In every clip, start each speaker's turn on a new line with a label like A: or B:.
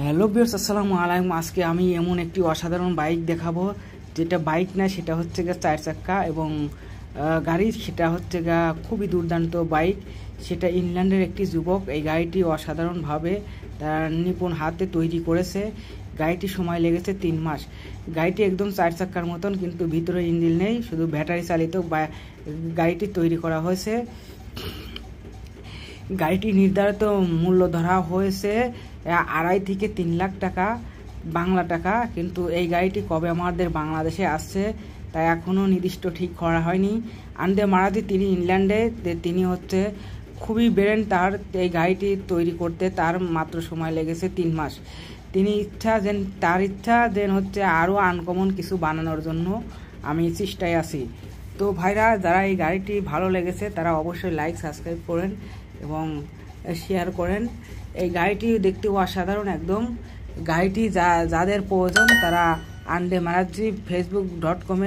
A: Hello viewers, আসসালামু আলাইকুম। আজকে আমি এমন একটি অসাধারণ বাইক দেখাবো, যেটা বাইক না, সেটা হচ্ছে গা 4 চাক্কা এবং গাড়ি। সেটা হচ্ছে গা খুবই দুর্দান্ত বাইক। সেটা ইংল্যান্ডের একটি যুবক এই গাড়িটি অসাধারণভাবে তার নিপুণ হাতে তৈরি করেছে। গাড়িটি সময় লেগেছে 3 মাস। গাড়িটি একদম 4 চাক্কার মতন, কিন্তু ভিতরে ইঞ্জিন নেই, শুধু ব্যাটারি চালিত গাড়িটি তৈরি করা হয়েছে। গাড়িটি নির্ধারিত মূল্য ধরা হয়েছে 2.5 থেকে 3 লাখ টাকা বাংলা টাকা, কিন্তু এই গাড়িটি কবে আমাদের বাংলাদেশে আসছে তা এখনও নির্দিষ্ট ঠিক করা হয়নি। আন্দে মারাতি তিনি ইংল্যান্ডে, তিনি হচ্ছে খুবই বেরেন তার এই গাড়িটি তৈরি করতে। তার মাত্র সময় লেগেছে 3 মাস। তার ইচ্ছা হচ্ছে আরও আনকমন কিছু বানানোর জন্য আমি চেষ্টায় আছি। তো ভাইরা, যারা এই গাড়িটি ভালো লেগেছে তারা অবশ্যই লাইক সাবস্ক্রাইব করেন এবং শেয়ার করেন। এই গাড়িটি দেখতে অসাধারণ একদম। গাড়িটি যাদের প্রয়োজন তারা আন্দে মারাজি facebook.com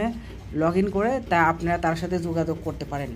A: লগ ইন করে আপনারা তার সাথে যোগাযোগ করতে পারেন।